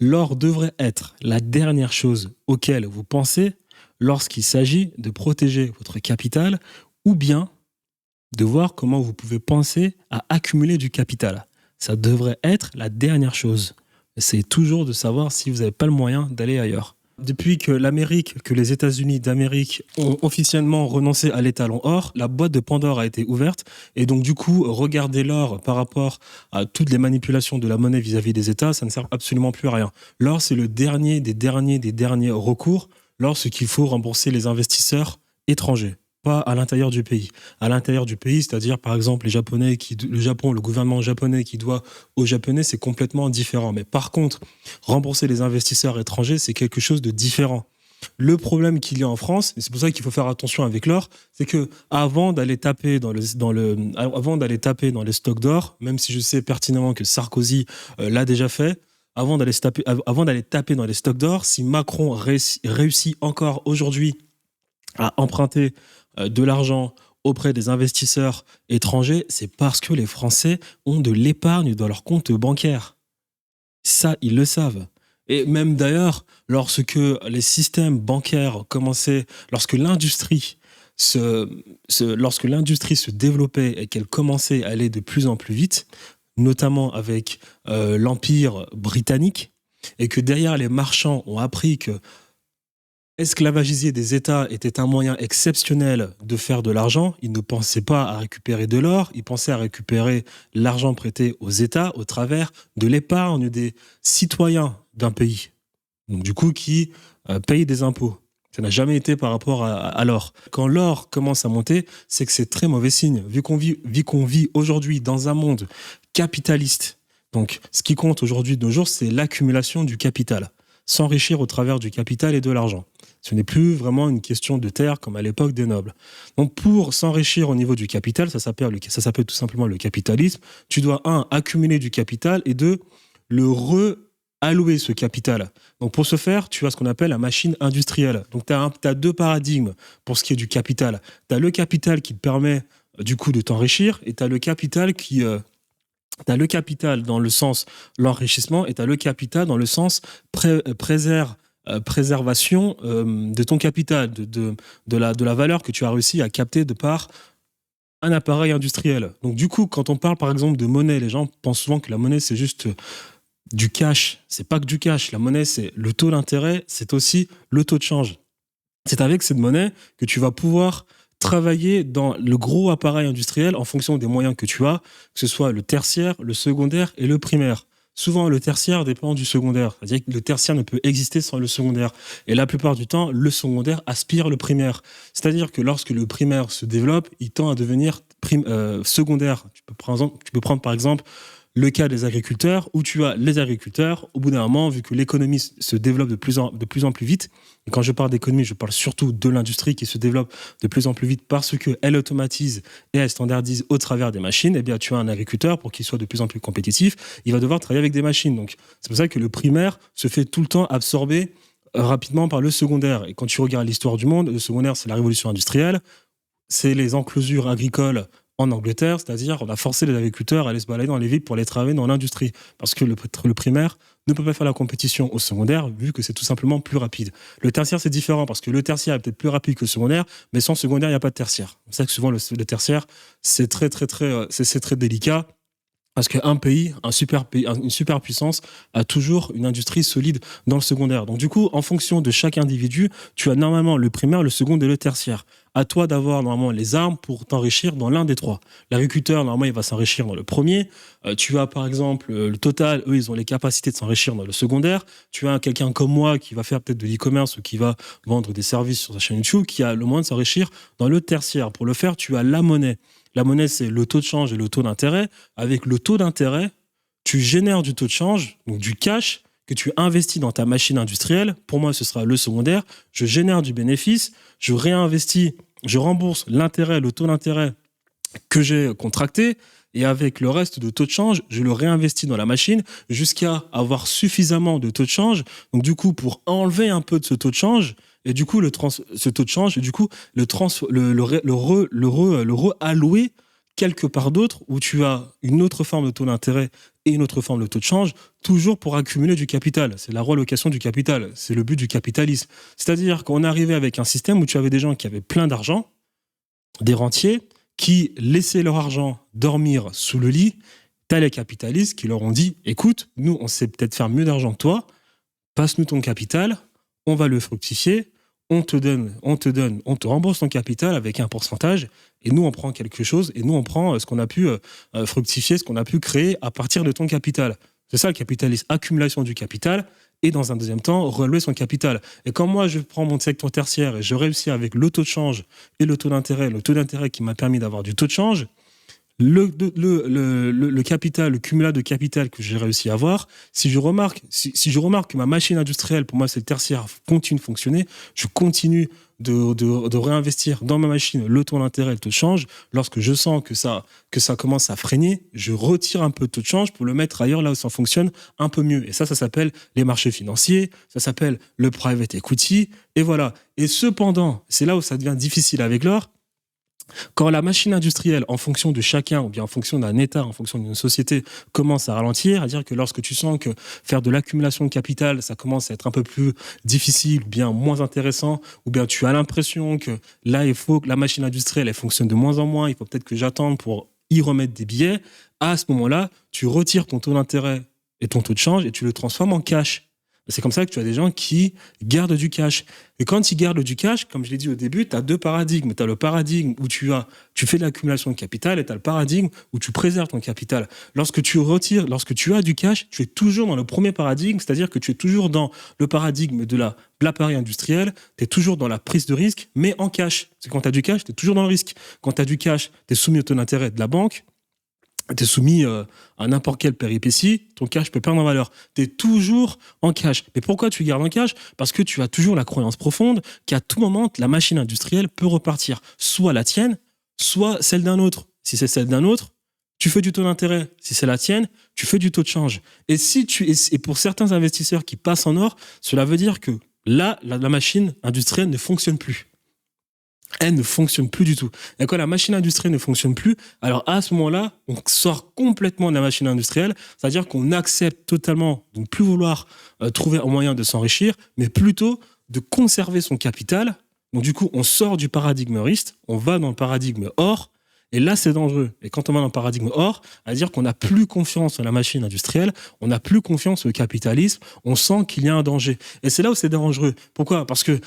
L'or devrait être la dernière chose auquel vous pensez lorsqu'il s'agit de protéger votre capital ou bien de voir comment vous pouvez penser à accumuler du capital. Ça devrait être la dernière chose. Essayez toujours de savoir si vous n'avez pas le moyen d'aller ailleurs. Depuis que les États-Unis d'Amérique ont officiellement renoncé à l'étalon or, la boîte de Pandore a été ouverte. Et donc, du coup, regarder l'or par rapport à toutes les manipulations de la monnaie vis-à-vis des États, ça ne sert absolument plus à rien. L'or, c'est le dernier des derniers recours lorsqu'il faut rembourser les investisseurs étrangers, pas à l'intérieur du pays. À l'intérieur du pays, c'est-à-dire, par exemple, le gouvernement japonais qui doit aux Japonais, c'est complètement différent. Mais par contre, rembourser les investisseurs étrangers, c'est quelque chose de différent. Le problème qu'il y a en France, et c'est pour ça qu'il faut faire attention avec l'or, c'est que avant d'aller taper dans les stocks d'or, même si je sais pertinemment que Sarkozy l'a déjà fait, avant d'aller taper dans les stocks d'or, si Macron réussit encore aujourd'hui à emprunter de l'argent auprès des investisseurs étrangers, c'est parce que les Français ont de l'épargne dans leur compte bancaire. Ça, ils le savent. Et même d'ailleurs, lorsque les systèmes bancaires commençaient, lorsque l'industrie se développait et qu'elle commençait à aller de plus en plus vite, notamment avec l'Empire britannique, et que derrière les marchands ont appris que esclavagiser des États était un moyen exceptionnel de faire de l'argent. Ils ne pensaient pas à récupérer de l'or, ils pensaient à récupérer l'argent prêté aux États au travers de l'épargne des citoyens d'un pays. Donc du coup, qui payent des impôts. Ça n'a jamais été par rapport à l'or. Quand l'or commence à monter, c'est que c'est très mauvais signe. Vu qu'on vit aujourd'hui dans un monde capitaliste, donc ce qui compte aujourd'hui de nos jours, c'est l'accumulation du capital. S'enrichir au travers du capital et de l'argent. Ce n'est plus vraiment une question de terre comme à l'époque des nobles. Donc pour s'enrichir au niveau du capital, ça s'appelle tout simplement le capitalisme, tu dois, accumuler du capital et deux, le allouer ce capital. Donc pour ce faire, tu as ce qu'on appelle la machine industrielle. Donc tu as deux paradigmes pour ce qui est du capital. Tu as le capital qui te permet du coup de t'enrichir et tu as le capital qui... T'as le capital dans le sens l'enrichissement et t'as le capital dans le sens préservation de ton capital, de la valeur que tu as réussi à capter de par un appareil industriel. Donc du coup, quand on parle par exemple de monnaie, les gens pensent souvent que la monnaie c'est juste du cash. C'est pas que du cash. La monnaie c'est le taux d'intérêt, c'est aussi le taux de change. C'est avec cette monnaie que tu vas pouvoir travailler dans le gros appareil industriel en fonction des moyens que tu as, que ce soit le tertiaire, le secondaire et le primaire. Souvent, le tertiaire dépend du secondaire. C'est-à-dire que le tertiaire ne peut exister sans le secondaire. Et la plupart du temps, le secondaire aspire le primaire. C'est-à-dire que lorsque le primaire se développe, il tend à devenir secondaire. Tu peux prendre par exemple le cas des agriculteurs, où tu as les agriculteurs, au bout d'un moment, vu que l'économie se développe de plus en plus vite, et quand je parle d'économie, je parle surtout de l'industrie qui se développe de plus en plus vite parce qu'elle automatise et elle standardise au travers des machines, eh bien tu as un agriculteur, pour qu'il soit de plus en plus compétitif, il va devoir travailler avec des machines. Donc c'est pour ça que le primaire se fait tout le temps absorber rapidement par le secondaire. Et quand tu regardes l'histoire du monde, le secondaire, c'est la révolution industrielle, c'est les enclosures agricoles en Angleterre, c'est-à-dire on a forcé les agriculteurs à aller se balader dans les villes pour aller travailler dans l'industrie, parce que le primaire ne peut pas faire la compétition au secondaire, vu que c'est tout simplement plus rapide. Le tertiaire, c'est différent, parce que le tertiaire est peut-être plus rapide que le secondaire, mais sans secondaire, il n'y a pas de tertiaire. C'est ça que souvent, le tertiaire, c'est très délicat, parce qu'un pays, une superpuissance a toujours une industrie solide dans le secondaire. Donc du coup, en fonction de chaque individu, tu as normalement le primaire, le second et le tertiaire. À toi d'avoir normalement les armes pour t'enrichir dans l'un des trois. L'agriculteur, normalement, il va s'enrichir dans le premier. Tu as par exemple le Total, eux, ils ont les capacités de s'enrichir dans le secondaire. Tu as quelqu'un comme moi qui va faire peut-être de l'e-commerce ou qui va vendre des services sur sa chaîne YouTube, qui a le moyen de s'enrichir dans le tertiaire. Pour le faire, tu as la monnaie. La monnaie, c'est le taux de change et le taux d'intérêt. Avec le taux d'intérêt, tu génères du taux de change, donc du cash, que tu investis dans ta machine industrielle. Pour moi, ce sera le secondaire. Je génère du bénéfice, je réinvestis, je rembourse l'intérêt, le taux d'intérêt que j'ai contracté. Et avec le reste de taux de change, je le réinvestis dans la machine jusqu'à avoir suffisamment de taux de change. Donc du coup, pour enlever un peu de ce taux de change, et du coup, ce taux de change, et du coup, le reallouer quelque part d'autre où tu as une autre forme de taux d'intérêt et une autre forme de taux de change, toujours pour accumuler du capital. C'est la relocation du capital. C'est le but du capitalisme. C'est-à-dire qu'on est arrivé avec un système où tu avais des gens qui avaient plein d'argent, des rentiers, qui laissaient leur argent dormir sous le lit. T'as les capitalistes qui leur ont dit, écoute, nous, on sait peut-être faire mieux d'argent que toi, passe-nous ton capital, on va le fructifier, on te rembourse ton capital avec un pourcentage, et nous, on prend quelque chose, et nous, on prend ce qu'on a pu fructifier, ce qu'on a pu créer à partir de ton capital. C'est ça le capitalisme, accumulation du capital, et dans un deuxième temps, relever son capital. Et quand moi, je prends mon secteur tertiaire et je réussis avec le taux de change et le taux d'intérêt qui m'a permis d'avoir du taux de change, le capital, le cumulat de capital que j'ai réussi à avoir, si je remarque que ma machine industrielle, pour moi c'est le tertiaire, continue de fonctionner, je continue de réinvestir dans ma machine le taux d'intérêt, le taux de change. Lorsque je sens que ça commence à freiner, je retire un peu de taux de change pour le mettre ailleurs là où ça fonctionne un peu mieux. Et ça s'appelle les marchés financiers, ça s'appelle le private equity, et voilà. Et cependant, c'est là où ça devient difficile avec l'or. Quand la machine industrielle, en fonction de chacun, ou bien en fonction d'un État, en fonction d'une société, commence à ralentir, à dire que lorsque tu sens que faire de l'accumulation de capital, ça commence à être un peu plus difficile, ou bien moins intéressant, ou bien tu as l'impression que là, il faut que la machine industrielle, elle fonctionne de moins en moins, il faut peut-être que j'attende pour y remettre des billets, à ce moment-là, tu retires ton taux d'intérêt et ton taux de change et tu le transformes en cash. C'est comme ça que tu as des gens qui gardent du cash. Et quand ils gardent du cash, comme je l'ai dit au début, tu as deux paradigmes. Tu as le paradigme où tu fais de l'accumulation de capital, et tu as le paradigme où tu préserves ton capital. Lorsque tu as du cash, tu es toujours dans le premier paradigme, c'est-à-dire que tu es toujours dans le paradigme de l'appareil industriel, tu es toujours dans la prise de risque, mais en cash. C'est quand tu as du cash, tu es toujours dans le risque. Quand tu as du cash, tu es soumis au taux d'intérêt de la banque, tu es soumis à n'importe quelle péripétie, ton cash peut perdre en valeur. Tu es toujours en cash. Mais pourquoi tu gardes en cash ? Parce que tu as toujours la croyance profonde qu'à tout moment, la machine industrielle peut repartir. Soit la tienne, soit celle d'un autre. Si c'est celle d'un autre, tu fais du taux d'intérêt. Si c'est la tienne, tu fais du taux de change. Et pour certains investisseurs qui passent en or, cela veut dire que là, la machine industrielle ne fonctionne plus. Elle ne fonctionne plus du tout. Et quand la machine industrielle ne fonctionne plus, alors à ce moment-là, on sort complètement de la machine industrielle, c'est-à-dire qu'on accepte totalement de ne plus vouloir trouver un moyen de s'enrichir, mais plutôt de conserver son capital. Donc du coup, on sort du paradigme risque, on va dans le paradigme or, et là, c'est dangereux. Et quand on va dans le paradigme or, c'est-à-dire qu'on n'a plus confiance en la machine industrielle, on n'a plus confiance au capitalisme, on sent qu'il y a un danger. Et c'est là où c'est dangereux. Pourquoi ? Parce que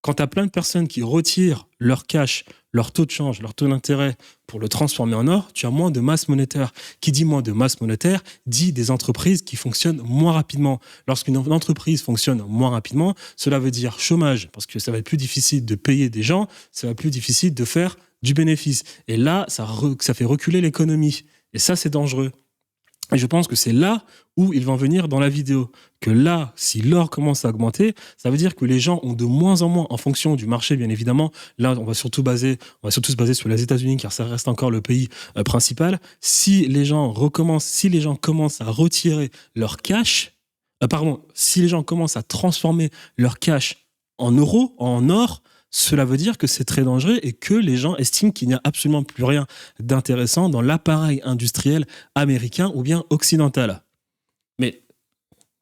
quand tu as plein de personnes qui retirent leur cash, leur taux de change, leur taux d'intérêt pour le transformer en or, tu as moins de masse monétaire. Qui dit moins de masse monétaire, dit des entreprises qui fonctionnent moins rapidement. Lorsqu'une entreprise fonctionne moins rapidement, cela veut dire chômage, parce que ça va être plus difficile de payer des gens, ça va être plus difficile de faire du bénéfice. Et là, ça fait reculer l'économie. Et ça, c'est dangereux. Et je pense que c'est là où ils vont venir dans la vidéo. Que là, si l'or commence à augmenter, ça veut dire que les gens ont de moins en moins, en fonction du marché, bien évidemment. Là, on va surtout se baser sur les États-Unis, car ça reste encore le pays principal. Si les gens commencent à retirer leur cash, si les gens commencent à transformer leur cash en euros, en or, cela veut dire que c'est très dangereux et que les gens estiment qu'il n'y a absolument plus rien d'intéressant dans l'appareil industriel américain ou bien occidental. Mais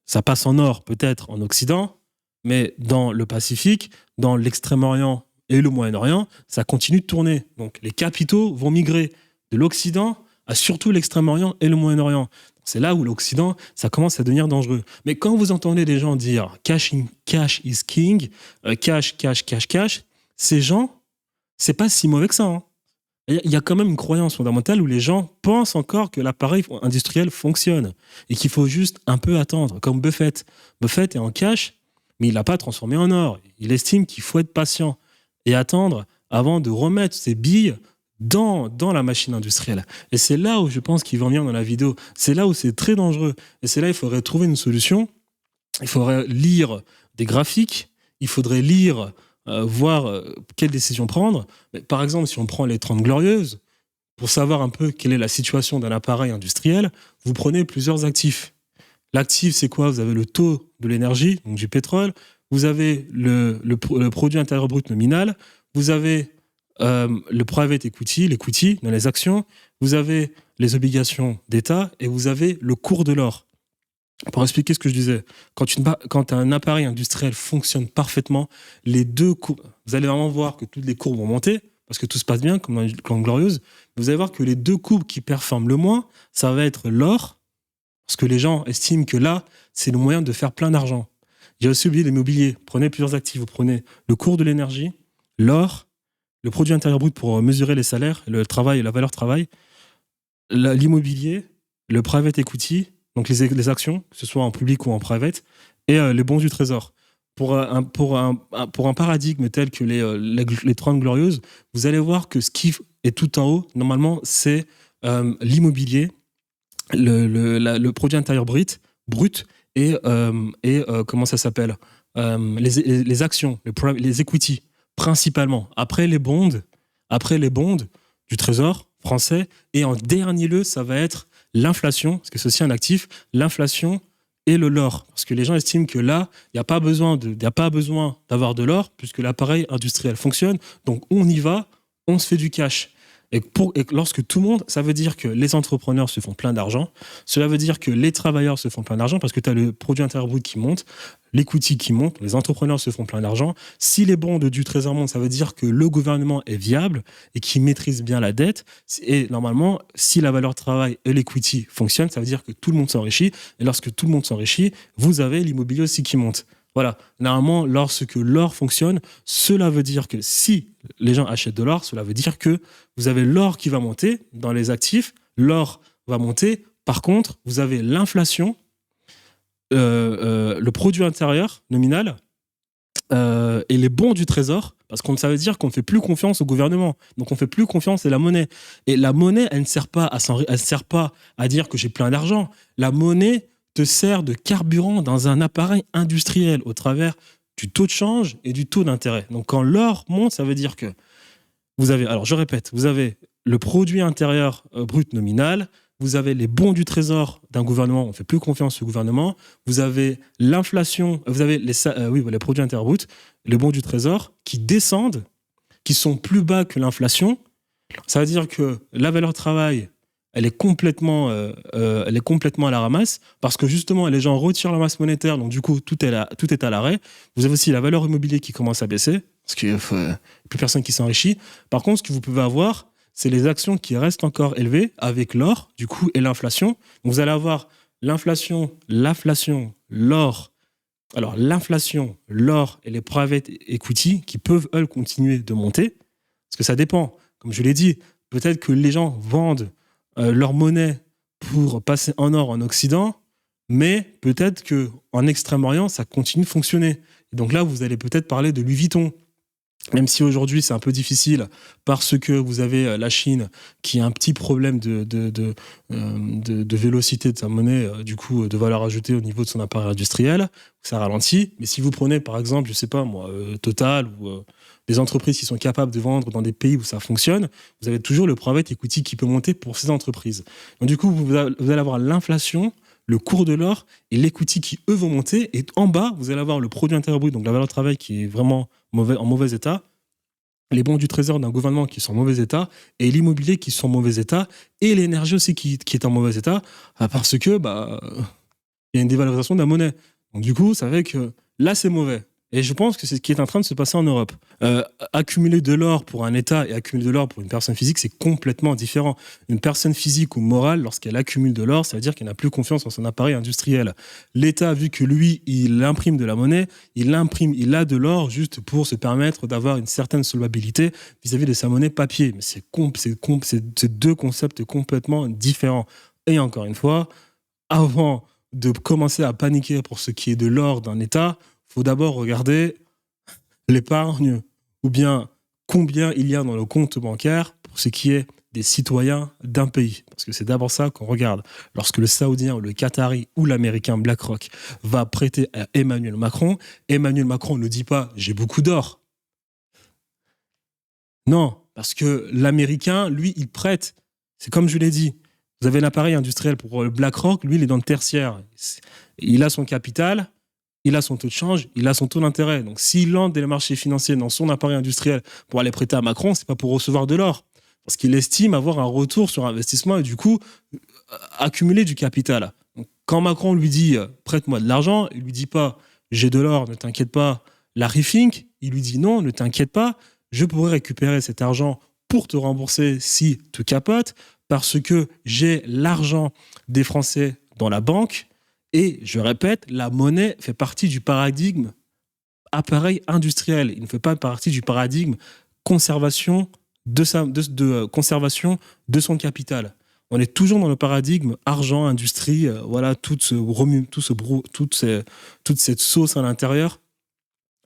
ça passe en or peut-être en Occident, mais dans le Pacifique, dans l'Extrême-Orient et le Moyen-Orient, ça continue de tourner. Donc les capitaux vont migrer de l'Occident à surtout l'Extrême-Orient et le Moyen-Orient. C'est là où l'Occident, ça commence à devenir dangereux. Mais quand vous entendez des gens dire « cash is king »,« cash », ces gens, c'est pas si mauvais que ça. Hein. Il y a quand même une croyance fondamentale où les gens pensent encore que l'appareil industriel fonctionne et qu'il faut juste un peu attendre, comme Buffett. Buffett est en cash, mais il l'a pas transformé en or. Il estime qu'il faut être patient et attendre avant de remettre ses billes dans la machine industrielle. Et c'est là où je pense qu'ils vont venir dans la vidéo. C'est là où c'est très dangereux. Et c'est là où il faudrait trouver une solution. Il faudrait lire des graphiques. Il faudrait lire, voir quelles décisions prendre. Mais par exemple, si on prend les 30 Glorieuses, pour savoir un peu quelle est la situation d'un appareil industriel, vous prenez plusieurs actifs. L'actif, c'est quoi ? Vous avez le taux de l'énergie, donc du pétrole. Vous avez le produit intérieur brut nominal. Vous avez le private equity, l'equity dans les actions, vous avez les obligations d'État et vous avez le cours de l'or. Pour expliquer ce que je disais, quand un appareil industriel fonctionne parfaitement, les deux courbes, vous allez vraiment voir que toutes les courbes vont monter, parce que tout se passe bien, comme dans une Grande Glorieuse. Vous allez voir que les deux courbes qui performent le moins, ça va être l'or, parce que les gens estiment que là, c'est le moyen de faire plein d'argent. J'ai aussi oublié l'immobilier. Prenez plusieurs actifs. Vous prenez le cours de l'énergie, l'or, le produit intérieur brut pour mesurer les salaires, le travail, la valeur travail, l'immobilier, le private equity, donc les actions, que ce soit en public ou en private, et les bons du trésor. Pour un paradigme tel que les 30 Glorieuses, vous allez voir que ce qui est tout en haut, normalement, c'est l'immobilier, le produit intérieur brut et comment ça s'appelle les actions, les equity, principalement. Après les bonds du trésor français. Et en dernier lieu, ça va être l'inflation, parce que c'est aussi un actif, l'inflation et l'or. Parce que les gens estiment que là, il n'y a pas besoin d'avoir de l'or, puisque l'appareil industriel fonctionne. Donc on y va, on se fait du cash. Et lorsque tout le monde, ça veut dire que les entrepreneurs se font plein d'argent, cela veut dire que les travailleurs se font plein d'argent, parce que tu as le produit intérieur brut qui monte, l'equity qui monte, les entrepreneurs se font plein d'argent. Si les bons du Trésor montent, ça veut dire que le gouvernement est viable et qu'il maîtrise bien la dette. Et normalement, si la valeur travail et l'equity fonctionnent, ça veut dire que tout le monde s'enrichit. Et lorsque tout le monde s'enrichit, vous avez l'immobilier aussi qui monte. Voilà, normalement, lorsque l'or fonctionne, cela veut dire que si les gens achètent de l'or, cela veut dire que vous avez l'or qui va monter dans les actifs, l'or va monter. Par contre, vous avez l'inflation, le produit intérieur nominal et les bons du trésor, parce que ça veut dire qu'on ne fait plus confiance au gouvernement. Donc on ne fait plus confiance à la monnaie. Et la monnaie, elle ne sert pas à dire que j'ai plein d'argent. La monnaie te sert de carburant dans un appareil industriel au travers du taux de change et du taux d'intérêt. Donc quand l'or monte, ça veut dire que vous avez, alors je répète, vous avez le produit intérieur brut nominal, vous avez les bons du trésor d'un gouvernement, on ne fait plus confiance au gouvernement, vous avez l'inflation, vous avez les produits intérieurs bruts, les bons du trésor qui descendent, qui sont plus bas que l'inflation. Ça veut dire que la valeur travail, elle est complètement à la ramasse, parce que justement, les gens retirent la masse monétaire, donc du coup, tout est à l'arrêt. Vous avez aussi la valeur immobilière qui commence à baisser, parce qu'il n'y a plus personne qui s'enrichit. Par contre, ce que vous pouvez avoir, c'est les actions qui restent encore élevées avec l'or, du coup, et l'inflation. Donc, vous allez avoir l'inflation, l'or. Alors, l'inflation, l'or et les private equity qui peuvent, eux, continuer de monter, parce que ça dépend. Comme je l'ai dit, peut-être que les gens vendent leur monnaie pour passer en or en Occident, mais peut-être qu'en Extrême-Orient, ça continue de fonctionner. Et donc là, vous allez peut-être parler de Louis Vuitton. Même si aujourd'hui, c'est un peu difficile parce que vous avez la Chine qui a un petit problème de vélocité de sa monnaie, du coup, de valeur ajoutée au niveau de son appareil industriel, ça ralentit. Mais si vous prenez, par exemple, je sais pas moi, Total ou des entreprises qui sont capables de vendre dans des pays où ça fonctionne, vous avez toujours le private equity qui peut monter pour ces entreprises. Donc du coup, vous allez avoir l'inflation, le cours de l'or et l'equity qui, eux, vont monter. Et en bas, vous allez avoir le produit intérieur brut, donc la valeur travail qui est vraiment en mauvais état, les bons du trésor d'un gouvernement qui sont en mauvais état, et l'immobilier qui sont en mauvais état, et l'énergie aussi qui est en mauvais état, parce que y a une dévalorisation de la monnaie. Donc du coup, ça fait que là, c'est mauvais. Et je pense que c'est ce qui est en train de se passer en Europe. Accumuler de l'or pour un État et accumuler de l'or pour une personne physique, c'est complètement différent. Une personne physique ou morale, lorsqu'elle accumule de l'or, ça veut dire qu'elle n'a plus confiance en son appareil industriel. L'État, vu que lui, il imprime de la monnaie, il a de l'or juste pour se permettre d'avoir une certaine solvabilité vis-à-vis de sa monnaie papier. Mais c'est deux concepts complètement différents. Et encore une fois, avant de commencer à paniquer pour ce qui est de l'or d'un État, il faut d'abord regarder l'épargne ou bien combien il y a dans le compte bancaire pour ce qui est des citoyens d'un pays. Parce que c'est d'abord ça qu'on regarde. Lorsque le Saoudien, le Qatari ou l'Américain BlackRock va prêter à Emmanuel Macron ne dit pas « j'ai beaucoup d'or ». Non, parce que l'Américain, lui, il prête. C'est comme je l'ai dit. Vous avez l'appareil industriel pour BlackRock, lui, il est dans le tertiaire. Il a son capital. il a son taux de change, il a son taux d'intérêt. Donc, s'il entre dans les marchés financiers dans son appareil industriel pour aller prêter à Macron, c'est pas pour recevoir de l'or. Parce qu'il estime avoir un retour sur investissement et du coup, accumuler du capital. Donc, quand Macron lui dit prête-moi de l'argent, il lui dit pas j'ai de l'or, ne t'inquiète pas, Larry Fink, il lui dit non, ne t'inquiète pas, je pourrais récupérer cet argent pour te rembourser si tu capotes, parce que j'ai l'argent des Français dans la banque. Et je répète, la monnaie fait partie du paradigme appareil industriel. Il ne fait pas partie du paradigme conservation conservation de son capital. On est toujours dans le paradigme argent, industrie, voilà, toute cette sauce à l'intérieur.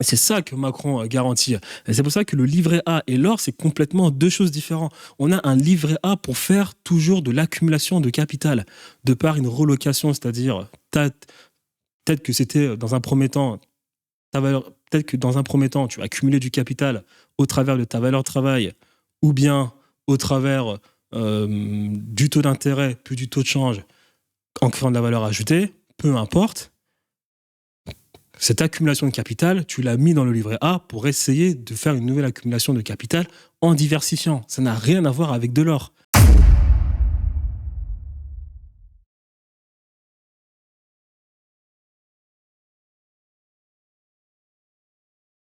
C'est ça que Macron garantit. Et c'est pour ça que le livret A et l'or, c'est complètement deux choses différentes. On a un livret A pour faire toujours de l'accumulation de capital, de par une relocation, c'est-à-dire peut-être que c'était dans un premier temps, peut-être que dans un premier temps, tu vas accumuler du capital au travers de ta valeur travail, ou bien au travers du taux d'intérêt, puis du taux de change, en créant de la valeur ajoutée, peu importe. Cette accumulation de capital, tu l'as mis dans le livret A pour essayer de faire une nouvelle accumulation de capital en diversifiant. Ça n'a rien à voir avec de l'or.